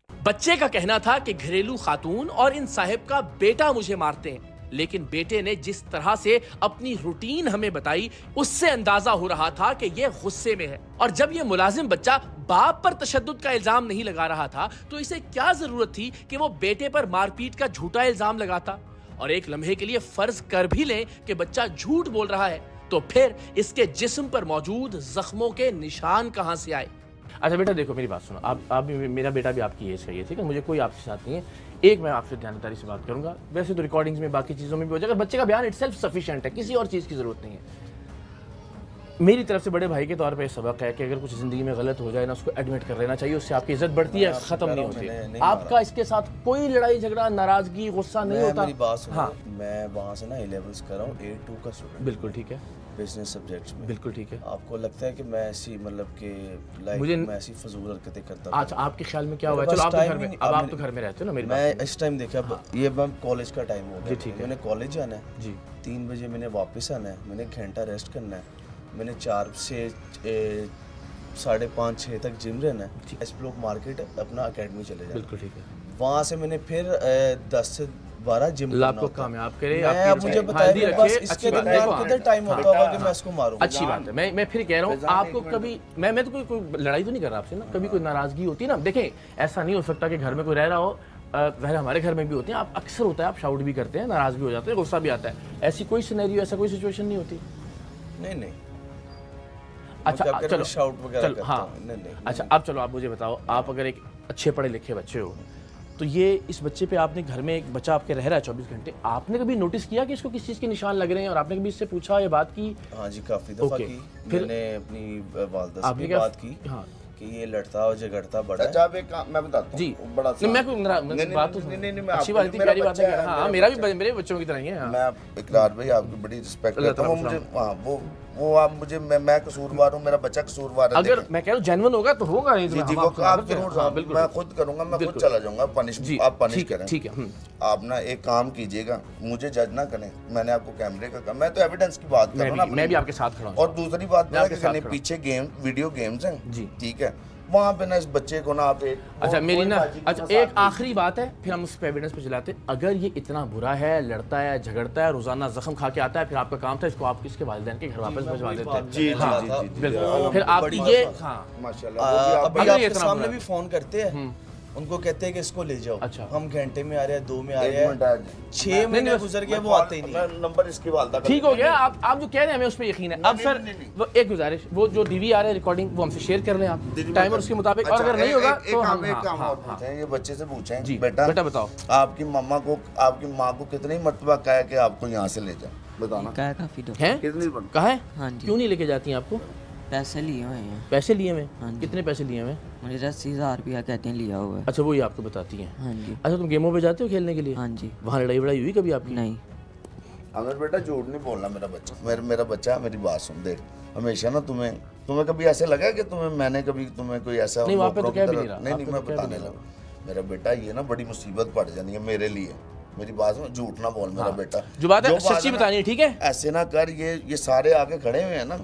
बच्चे का कहना था कि घरेलू खातून और इन साहिब का बेटा मुझे मारते हैं, लेकिन बेटे ने जिस तरह से अपनी रूटीन हमें बताई, उससे अंदाजा हो रहा था कि ये गुस्से में है। और जब ये मुलाजिम बच्चा बाप पर तशद्दुद का इल्जाम नहीं लगा रहा था, तो इसे क्या जरूरत थी कि वो बेटे पर मारपीट का झूठा इल्जाम लगाता। और एक लम्हे के लिए फर्ज कर भी लें कि बच्चा झूठ बोल रहा है, तो फिर इसके जिस्म पर मौजूद जख्मों के निशान कहां से आए? अच्छा बेटा देखो, मेरी बात सुनो, आप भी, मेरा बेटा भी आपकी एज का ही है, ठीक है, मुझे कोई आपके साथ नहीं है। एक मैं आपसे ध्यानदारी से बात करूंगा, वैसे तो रिकॉर्डिंग्स में बाकी चीज़ों में भी हो जाएगा, बच्चे का बयान इटसेल्फ सफिशिएंट है, किसी और चीज़ की ज़रूरत नहीं है। मेरी तरफ से बड़े भाई के तौर पे सबक है कि अगर कुछ ज़िंदगी में गलत हो जाए ना, उसको एडमिट कर लेना चाहिए, उससे आपकी इज्जत बढ़ती है, ख़त्म नहीं होती। आपका इसके साथ कोई लड़ाई झगड़ा, नाराज़गी, गुस्सा नहीं होता। मेरी बात सुनो, हाँ, मैं वहाँ से ना A-levels कर रहा हूँ, A2 का स्टूडेंट। बिल्कुल ठीक है, बिजनेस सब्जेक्ट्स में। बिल्कुल ठीक है। आपको लगता है कि मैं ऐसी, मतलब कि लाइफ में ऐसी फजूल हरकतें करता हूँ? अच्छा, आपके ख्याल में क्या हुआ? चलो आप घर में, अब आप तो घर में रहते हो ना, मेरी मैं इस टाइम देखा, ये कॉलेज का टाइम हो गया, ठीक है, मैंने कॉलेज जाना है जी, 3 बजे मैंने वापस आना है, मैंने घंटा रेस्ट करना है, मैंने 4 से 5:30-6 तक जिम रहना है, एस ब्लॉक मार्केट अपना अकेडमी चले जाना। बिल्कुल ठीक है। वहाँ से मैंने फिर 10 से 12 जिम करना आपको कामयाब करे। मुझे बताइए बस इसके दरमियान कितना टाइम होता होगा कि मैं इसको मारूं? अच्छी बात है, मैं फिर कह रहा हूँ आपको, कभी मैं तो कोई लड़ाई तो नहीं कर रहा आपसे ना, कभी कोई नाराजगी होती है ना, देखें ऐसा नहीं हो सकता कि घर में कोई रह रहा हो, वह हमारे घर में भी होते हैं, आप अक्सर होता है, आप शाउट भी करते हैं, नाराज भी हो जाते हैं, गुस्सा भी आता है, ऐसी कोई सिनेरियो, ऐसा कोई सिचुएशन नहीं होती? नहीं। अच्छा चलो, शाउट वगैरह हाँ, अच्छा अब चलो आप मुझे बताओ, आप अगर एक अच्छे पढ़े लिखे बच्चे हो, तो ये इस बच्चे पे आपने, घर में एक बच्चा आपके रह रहा है 24 घंटे, आपने कभी नोटिस किया कि इसको किस चीज़ के निशान लग रहे हैं, और आपने कभी इससे पूछा या बात की? हाँ जी, काफ़ी दफ़ा की। मैंने अपनी वालिदा से बात की, हाँ, कि ये लड़ता और झगड़ता बड़ा है। अच्छा, मैं बताता हूँ जी, बड़ा मैं बात तो अच्छी बात थी, प्यारी बात है, हाँ मेरा भी, मेरे बच्चों की तरह ही है। मैं इकरार भाई आपकी बड़ी रिस्पेक्ट करता हूँ, मुझे वो आप मुझे, मैं कसूरवार हूँ, मेरा बच्चा कसूरवार है। अगर मैं कह रहा हूँ जेन्युइन होगा तो होगा नहीं, जी जी, वो आप जरूर, मैं खुद करूँगा, मैं खुद चला जाऊँगा, पनिश आप पनिश करें, ठीक है। आप ना एक काम कीजिएगा, मुझे जज ना करें, मैंने आपको कैमरे का, मैं तो एविडेंस की बात कर रहा हूँ ना, मैं भी आपके साथ खड़ा हूँ। और दूसरी बात पीछे वीडियो गेम्स हैं जी, ठीक है, वहाँ पे ना इस बच्चे को ना आप एक, अच्छा मेरी ना, अच्छा एक आखिरी बात है, फिर हम उस पर एविडेंस पे चलाते हैं। अगर ये इतना बुरा है, लड़ता है, झगड़ता है, रोजाना जख्म खा के आता है, फिर आपका काम था इसको आप इसके वालिदैन के घर वापस भिजवा देते हैं। जी बिल्कुल, फिर आप ये, हाँ माशाल्लाह, अभी आपके सामने भी फोन करते हैं, उनको कहते हैं कि इसको ले जाओ। अच्छा, हम घंटे में आ रहे हैं, 2 में आ रहे हैं, 6 महीने गुजर गए, वो आते ही नहीं। नंबर इसकी वालिदा का ठीक हो गया, आप जो कह रहे हैं हमें उस पर यकीन है। अब सर वो एक गुजारिश, वो जो डीवी आ रहा है रिकॉर्डिंग, वो हमसे शेयर कर लें आप टाइमर उसके मुताबिक, और अगर नहीं होगा तो हम ये बच्चे से पूछें जी, बेटा बताओ, आपकी मम्मा को, आपकी माँ को कितनी मर्तबा कहा कि आपको यहाँ से ले जाओ, बताना। कहा है, क्यों नहीं लेके जाती हैं आपको? पैसे लिए हुए हैं। पैसे लिए हुए? कितने पैसे लिए हुए? मुझे 80,000 रुपया कहते हैं लिया हुआ है। अच्छा, वो ही आपको बताती हैं? हाँ जी। अच्छा, तुम गेमों पे जाते हो खेलने के लिए? हाँ जी। वहाँ लड़ाई वड़ाई हुई कभी आपकी? नहीं। अगर बेटा झूठ नहीं बोलना, मेरा बच्चा, मेरा बच्चा, मेरी बात सुन, देख हमेशा ना तुम्हें कभी ऐसे लगा कि मैंने कभी तुम्हें कोई ऐसा नहीं, वहाँ पे तो क्या भी नहीं रहा। नहीं, मैं बताने लगा, मेरा बेटा ये ना बड़ी मुसीबत पड़ जानी है मेरे लिए, मेरी बात में झूठ ना बोल मेरा बेटा, जो बात है सच्ची बतानी है, ठीक है? ऐसे ना कर, ये सारे आगे खड़े हुए हैं ना,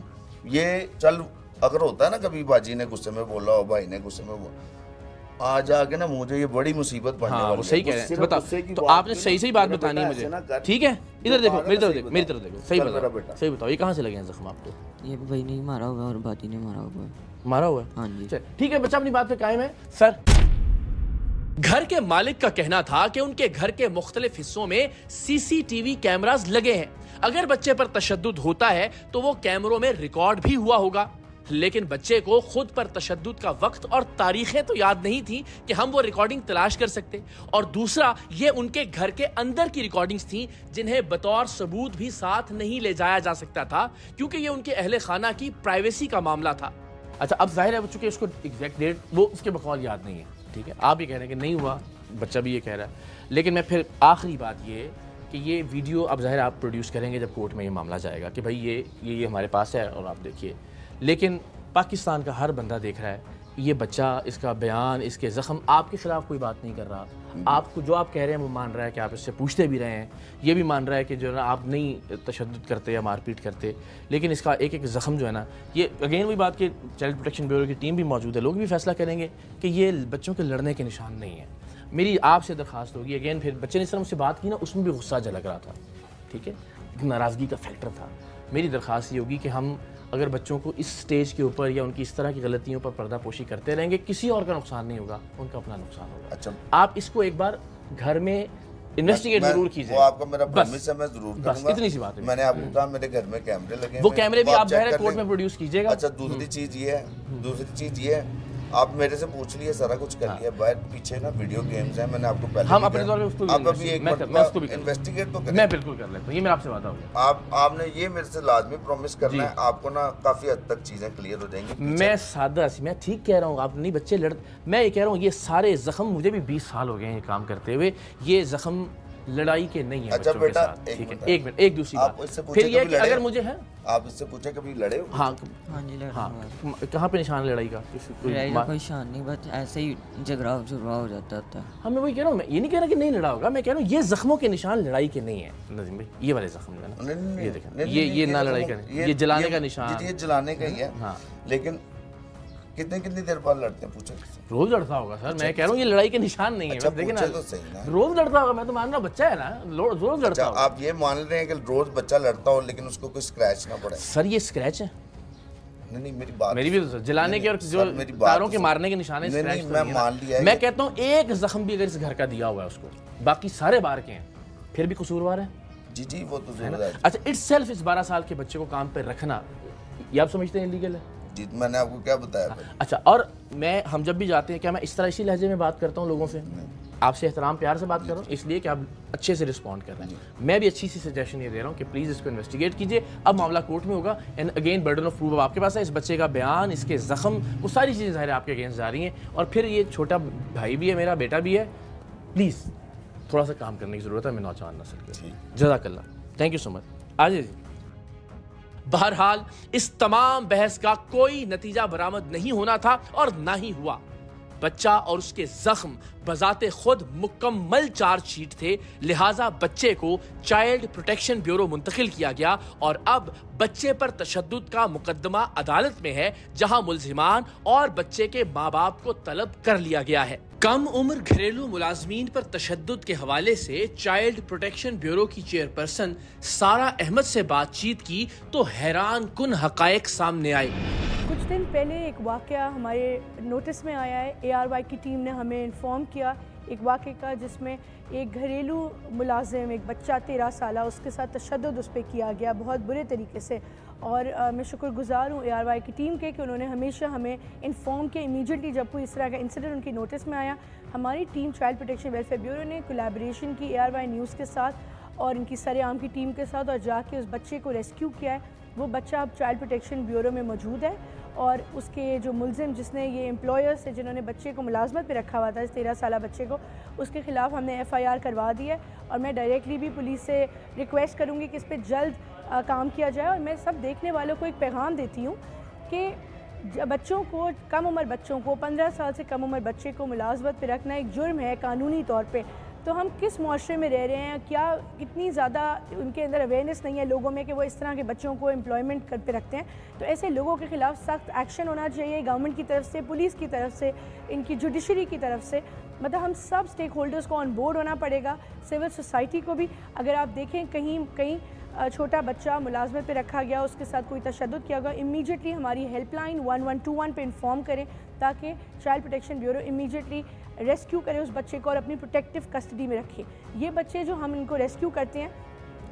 ये चल, अगर होता है ना कभी बाजी ने गुस्से में बोला हो, भाई ने गुस्से में बोला, आज आके ना मुझे ये बड़ी मुसीबत पड़ने वाली है। वो सही कह रहे हैं। बताओ तो आपने सही बात बतानी है मुझे, ठीक है? इधर देखो, मेरी तरफ देखो, मेरी तरफ देखो, सही बताओ ये कहाँ से लगे हैं जख्म आपको? ये भाई नहीं मारा हुआ और बाती ने मारा हुआ है। मारा हुआ है? हाँ जी। ठीक है, बच्चा अपनी बात पे कायम है। सर, घर के मालिक का कहना था कि उनके घर के मुख्तलिफ हिस्सों में सीसीटीवी कैमरास लगे हैं। अगर बच्चे पर तशद्दुद होता है तो वो कैमरों में रिकॉर्ड भी हुआ होगा, लेकिन बच्चे को खुद पर तशद्दुद का वक्त और तारीखें तो याद नहीं थी कि हम वो रिकॉर्डिंग तलाश कर सकते। और दूसरा, ये उनके घर के अंदर की रिकॉर्डिंग्स थी जिन्हें बतौर सबूत भी साथ नहीं ले जाया जा सकता था, क्योंकि ये उनके अहले खाना की प्राइवेसी का मामला था। अच्छा, अब जाहिर है चूंकि इसको एग्जैक्ट डेट वो उसके बकौल याद नहीं है, ठीक है? आप ये कह रहे हैं कि नहीं हुआ, बच्चा भी ये कह रहा है, लेकिन मैं फिर आखिरी बात ये कि ये वीडियो अब जाहिर आप प्रोड्यूस करेंगे जब कोर्ट में ये मामला जाएगा कि भाई ये हमारे पास है और आप देखिए, लेकिन पाकिस्तान का हर बंदा देख रहा है ये बच्चा, इसका बयान, इसके ज़ख्म, आपके खिलाफ कोई बात नहीं कर रहा। आपको जो आप कह रहे हैं वो मान रहा है कि आप इससे पूछते भी रहे हैं, ये भी मान रहा है कि जो है ना आप नहीं तशद्दुद करते या मारपीट करते, लेकिन इसका एक एक ज़ख्म जो है ना, ये अगेन वही बात कि चाइल्ड प्रोटेक्शन ब्यूरो की टीम भी मौजूद है, लोग भी फैसला करेंगे कि ये बच्चों के लड़ने के निशान नहीं है। मेरी आपसे दरख्वास्त होगी, अगेन फिर बच्चे ने इस तरह मुझसे बात की ना, उसमें भी गुस्सा झलक रहा था, ठीक है, नाराज़गी का फैक्टर था। मेरी दरख्वास्त ये होगी कि हम अगर बच्चों को इस स्टेज के ऊपर या उनकी इस तरह की गलतियों पर पर्दापोशी करते रहेंगे, किसी और का नुकसान नहीं होगा, उनका अपना नुकसान होगा। अच्छा, आप इसको एक बार घर में इन्वेस्टिगेट जरूर कीजिए। वो आपका मेरा प्रॉमिस है, मैं जरूर करूंगा। इतनी सी बात है। मैंने आपको कहा मेरे घर में कैमरे लगे हैं, वो कैमरे भी आप डायरेक्ट कोर्ट में प्रोड्यूस कीजिएगा। अच्छा, दूसरी चीज ये है, आप मेरे से पूछ लिए, सारा कुछ कर लिया, बाहर पीछे ना वीडियो गेम्स हैं, मैंने आपको पहले हम अपने तौर पे उसको आप अभी एक मिनट इन्वेस्टिगेट तो करें। मैं बिल्कुल कर लेता हूं, ये मेरा आपसे वादा हो गया। आपने ये मेरे से लाजमी प्रॉमिस करना है, आपको ना काफी हद तक चीजें क्लियर हो जाएंगी। मैं सादा सी, मैं ठीक कह रहा हूँ, आप नहीं बच्चे मैं ये कह रहा हूँ, ये सारे जख्म, मुझे भी 20 साल हो गए हैं ये काम करते हुए, ये जख्म लड़ाई के नहीं है। अच्छा बेटा, एक मिनट, एक दूसरी बात, फिर ये कि अगर मुझे है, आप इससे पूछे कभी लड़े हो? हाँ जी, हाँ, कहाँ पे निशान लड़ाई का? लड़ाई का कोई निशान नहीं, बस ऐसे ही झगड़ा हो जाता था। हाँ, मैं वही कह रहा हूँ, मैं ये नहीं कह रहा कि नहीं लड़ा होगा, मैं कह रहा हूँ ये जख्मों के निशान लड़ाई के नहीं है नजीम भाई, ये वाले जख्म जो है ना, ये देखें, ये ना लड़ाई का, ये जलाने का निशान, ये जलाने का ही है। हाँ, लेकिन कितनी देर बाद लड़ते हैं? पूछो। रोज लड़ता होगा सर, मैं कह रहा हूँ ये लड़ाई के निशान नहीं है। अच्छा, देखिए ना, तो सही ना, रोज लड़ता होगा, मैं तो मान रहा हूँ बच्चा है ना, रोज लड़ता होगा। आप ये मान रहे हैं कि रोज बच्चा लड़ता हो लेकिन उसको कोई स्क्रैच ना पड़े? सर ये स्क्रैच है? नहीं, मेरी बात, मेरी भी जलाने के और जो तारों के मारने के निशान है, मैं मान लिया। मैं कहता हूँ एक जख्म भी अगर इस घर का दिया हुआ है उसको, बाकी सारे बाहर के हैं, फिर भी कसूरवार है। जी, वो तो जरूर है। अच्छा, इट्सेल्फ इस 12 साल के बच्चे को काम पे रखना, ये आप समझते हैं इलीगल है? जी, मैंने आपको क्या बताया? अच्छा, और हम जब भी जाते हैं, क्या मैं इस तरह इसी लहजे में बात करता हूँ लोगों से? आपसे एहतराम प्यार से बात कर रहा हूँ, इसलिए कि आप अच्छे से रिस्पॉन्ड कर रहे हैं। मैं भी अच्छी सी सजेशन ये दे रहा हूँ कि प्लीज़ इसको इन्वेस्टिगेट कीजिए। अब मामला कोर्ट में होगा, and again burden of proof आपके पास है। इस बच्चे का बयान, इसके जख्म, वो सारी चीज़ें ज़ाहिर आपके अगेंस्ट जा रही हैं, और फिर ये छोटा भाई भी है, मेरा बेटा भी है, प्लीज़ थोड़ा सा काम करने की ज़रूरत है। मैं नौजवान नस्ल के, जज़ाकल्लाह, थैंक यू सो मच। आज बहरहाल इस तमाम बहस का कोई नतीजा बरामद नहीं होना था और ना ही हुआ। बच्चा और उसके जख्म बजाते खुद मुकम्मल चार्जशीट थे, लिहाजा बच्चे को चाइल्ड प्रोटेक्शन ब्यूरो मुंतकिल किया गया और अब बच्चे पर तशद्दुद का मुकदमा अदालत में है, जहां मुल्जिमान और बच्चे के माँ बाप को तलब कर लिया गया है। कम उम्र घरेलू मुलाजमीन पर तशद्दुद के हवाले से चाइल्ड प्रोटेक्शन ब्यूरो की चेयरपर्सन सारा अहमद से बातचीत की तो हैरान कुन हकायक सामने आए। कुछ दिन पहले एक वाक़या हमारे नोटिस में आया है, ARY की टीम ने हमें इन्फॉर्म किया एक वाक़े का, जिसमें एक घरेलू मुलाजिम, एक बच्चा 13 साल, उसके साथ तशद्दुद उस पर किया गया बहुत बुरे तरीके से। और मैं शुक्रगुज़ार हूँ ARY की टीम के कि उन्होंने हमेशा हमें इन्फॉर्म किया। इमीडिएटली जब कोई इस तरह का इंसिडेंट उनकी नोटिस में आया, हमारी team child protection welfare bureau ने कोलैबोरेशन की ARY न्यूज़ के साथ और इनकी सरेआम की टीम के साथ, और जाके उस बच्चे को रेस्क्यू किया है। वो बच्चा अब चाइल्ड प्रोटेक्शन ब्यूरो में मौजूद है, और उसके जो मुलजिम, जिसने ये एम्प्लॉयर्स से जिन्होंने बच्चे को मुलाजमत पे रखा हुआ था, इस 13 साल बच्चे को, उसके ख़िलाफ़ हमने FIR करवा दी है। और मैं डायरेक्टली भी पुलिस से रिक्वेस्ट करूँगी कि इस पर जल्द काम किया जाए। और मैं सब देखने वालों को एक पैगाम देती हूँ कि बच्चों को, कम उम्र बच्चों को, 15 साल से कम उम्र बच्चे को मुलाजमत पे रखना एक जुर्म है कानूनी तौर पे। तो हम किस माशरे में रह रहे हैं, क्या कितनी ज़्यादा उनके अंदर अवेयरनेस नहीं है लोगों में कि वो इस तरह के बच्चों को एम्प्लॉयमेंट कर पे रखते हैं। तो ऐसे लोगों के ख़िलाफ़ सख्त एक्शन होना चाहिए गवर्नमेंट की तरफ से, पुलिस की तरफ से, इनकी जुडिशरी की तरफ से। मतलब हम सब स्टेक होल्डर्स को ऑन बोर्ड होना पड़ेगा, सिविल सोसाइटी को भी। अगर आप देखें कहीं छोटा बच्चा मुलाजमत पे रखा गया, उसके साथ कोई तशद्दुद किया गया, इमीडिएटली हमारी हेल्पलाइन 1121 पे इन्फॉर्म करें ताकि child protection bureau immediately rescue करे उस बच्चे को और अपनी प्रोटेक्टिव कस्टडी में रखे। ये बच्चे जो हम इनको रेस्क्यू करते हैं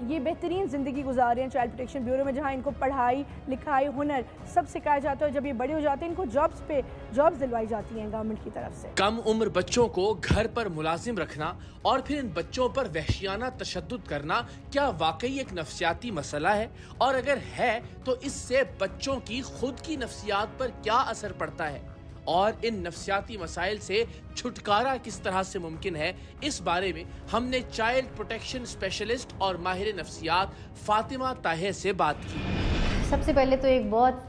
ये बेहतरीन ज़िंदगी गुजार रहे हैं चाइल्ड प्रोटेक्शन ब्यूरो में, जहाँ इनको पढ़ाई लिखाई हुनर सब सिखाया जाता है। जब ये बड़े हो जाते हैं इनको जॉब्स दिलवाई जाती हैं गवर्नमेंट की तरफ से। कम उम्र बच्चों को घर पर मुलाजिम रखना और फिर इन बच्चों पर वहशियाना तशद्दुद करना क्या वाकई एक नफ्सियाती मसला है, और अगर है तो इससे बच्चों की खुद की नफ्सियात पर क्या असर पड़ता है, और इन नफ्सियाती मसाइल से छुटकारा किस तरह से मुमकिन है, इस बारे में हमने चाइल्ड प्रोटेक्शन स्पेशलिस्ट और माहिर नफ्सियात फातिमा ताहिर से बात की। सबसे पहले तो एक बहुत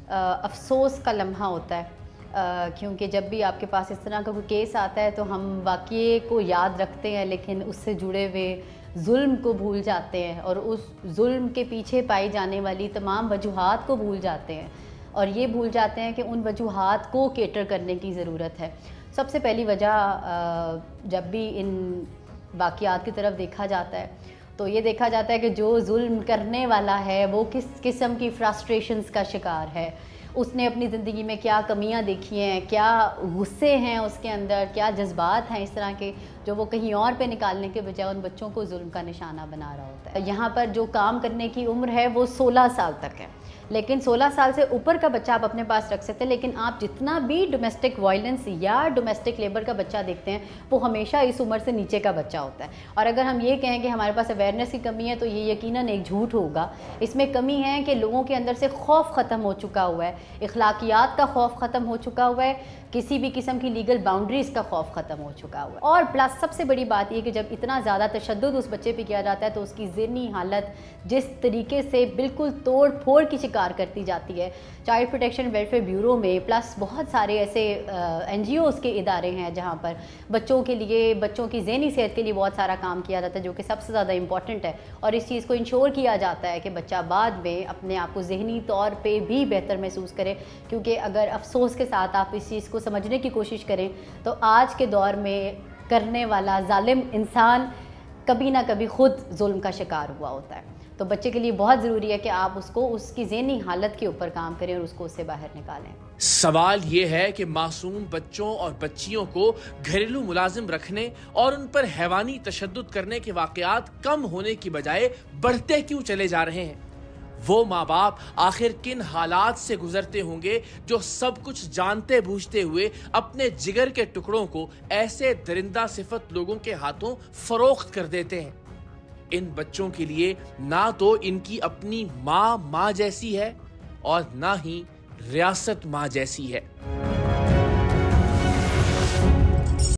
अफसोस का लम्हा होता है क्योंकि जब भी आपके पास इस तरह का कोई केस आता है तो हम वाक़ये को याद रखते हैं लेकिन उससे जुड़े हुए जुल्म को भूल जाते हैं और उस जुल्म के पीछे पाई जाने वाली तमाम वजूहात को भूल जाते हैं, और ये भूल जाते हैं कि उन वजूहात को केटर करने की ज़रूरत है। सबसे पहली वजह जब भी इन वाक़यात की तरफ देखा जाता है तो ये देखा जाता है कि जो जुल्म करने वाला है वो किस किस्म की फ्रस्ट्रेशंस का शिकार है, उसने अपनी ज़िंदगी में क्या कमियां देखी हैं, क्या गुस्से हैं उसके अंदर, क्या जज्बात हैं इस तरह के जो वो कहीं और पे निकालने के बजाय उन बच्चों को जुल्म का निशाना बना रहा होता है। यहाँ पर जो काम करने की उम्र है वो 16 साल तक है, लेकिन 16 साल से ऊपर का बच्चा आप अपने पास रख सकते हैं, लेकिन आप जितना भी डोमेस्टिक वायलेंस या डोमेस्टिक लेबर का बच्चा देखते हैं वो हमेशा इस उम्र से नीचे का बच्चा होता है। और अगर हम ये कहें कि हमारे पास अवेयरनेस की कमी है तो ये यकीनन एक झूठ होगा। इसमें कमी है कि लोगों के अंदर से खौफ ख़त्म हो चुका हुआ है, इखलाकियात का खौफ ख़त्म हो चुका हुआ है, किसी भी किस्म की लीगल बाउंड्रीज़ का खौफ ख़त्म हो चुका हुआ है। और प्लस सबसे बड़ी बात यह कि जब इतना ज़्यादा तशद्दुद उस बच्चे पे किया जाता है तो उसकी ज़हनी हालत जिस तरीके से बिल्कुल तोड़ फोड़ की शिकार करती जाती है। चाइल्ड प्रोटेक्शन वेलफेयर ब्यूरो में प्लस बहुत सारे ऐसे NGOs के इदारे हैं जहाँ पर बच्चों के लिए, बच्चों की ज़हनी सेहत के लिए बहुत सारा काम किया जाता है जो कि सबसे ज़्यादा इंपॉर्टेंट है, और इस चीज़ को इंश्योर किया जाता है कि बच्चा बाद में अपने आप को ज़हनी तौर पर भी बेहतर महसूस करे। क्योंकि अगर अफसोस के साथ आप इस चीज़ को समझने की कोशिश करें तो आज के दौर में करने वाला जालिम इंसान कभी ना कभी खुद जुल्म का शिकार हुआ होता है। तो बच्चे के लिए बहुत ज़रूरी है कि आप उसको उसकी ज़हनी हालत के ऊपर काम करें और उसको उससे बाहर निकालें। सवाल ये है कि मासूम बच्चों और बच्चियों को घरेलू मुलाजिम रखने और उन पर हैवानी तशद्दुद करने के वाक़यात कम होने की बजाय बढ़ते क्यों चले जा रहे हैं? वो माँ बाप आखिर किन हालात से गुजरते होंगे जो सब कुछ जानते बूझते हुए अपने जिगर के टुकड़ों को ऐसे दरिंदा सिफत लोगों के हाथों फरोख्त कर देते हैं? इन बच्चों के लिए ना तो इनकी अपनी माँ जैसी है और ना ही रियासत माँ जैसी है।